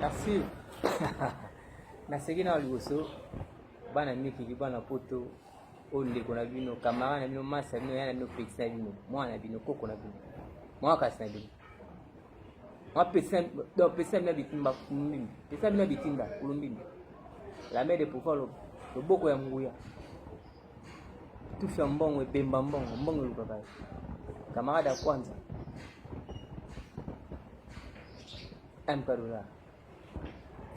Merci. Nasekina liboso bana miki bana poto onde kona bino kamara na bino masa bino yana bino pekisa bino mwana bino koko na bino mwa kasi na bino mwa pesa bina bitimba kumbimbi pesa bina bitinda kulumbimbi la mère de pouvoir le boko ya nguya tusha mbongo ebemba mbongo lukaka kamara da kwanza amparula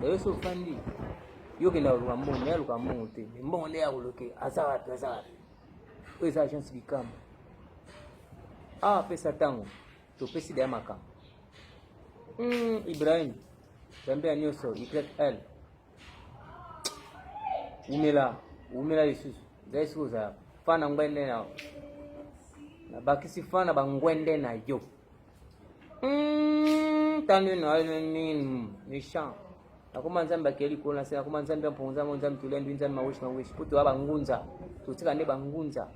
dayo so fandi yoke na luka mbongo ya luka mbongo te mbongo ne ya kuloke azara eza chance bikamba pesa tango to pesi da maka Ibrahim zambe ya nyoso YL umela lisusu zai siku za fana ngwende na bakisi fana bangwende na yo tanu no ni shan akoma nzambe akeli kona se akoma nzambe mponza monza mtulendu nzambe mawishi puto aba ngunza tutika ne bangunza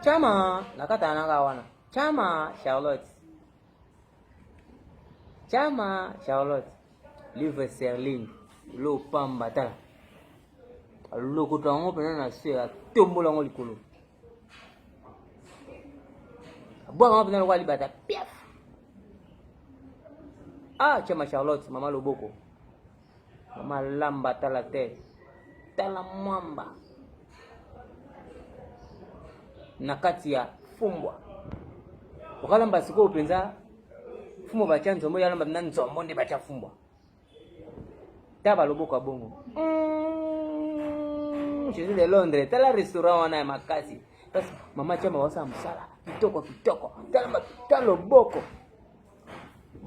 chama nakata nanga wana chama Charlotte livre serling lo pamba tala lo kutango pena na se tombola ngo likolo bwa ngo pena lo libata piaf chama Charlotte mama loboko mama lamba tala te tala mwamba nakati ya fumbwa ukalamba siko penza fumo bacha nzombo yalamba na nzombo nde bacha fumbwa taba loboko abongo je suis de Londres tala restaurant wana ya makasi parce mama chama wasa msala kitoko tala loboko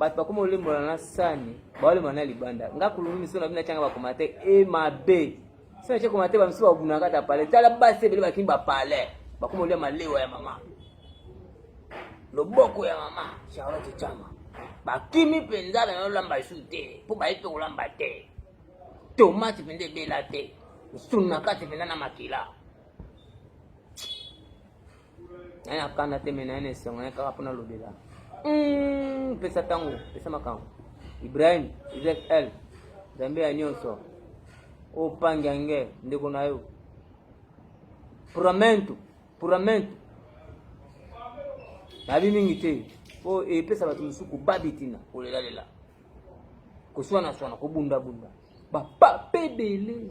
bat bakoma olembola na sani baolembola na libanda ngakulumi sona bina changa bakomate mabe sona cheko mate bamsi babuna kata pale tala base bele bakimba pale bakoma olema malewa ya mama loboko ya mama Charlotte chama bakimi penza na lamba shute po baito lamba te tomate pende bela te suna kati penda na makila aya kana temena ene songa ka kapona lobela pesa tango pesa makango Ibrahim YL zambe ya nyonso opangange ndeko nayo puramento nabi mingi te po pesa batu musuku babitina kolela kuswana kubunda ba pebele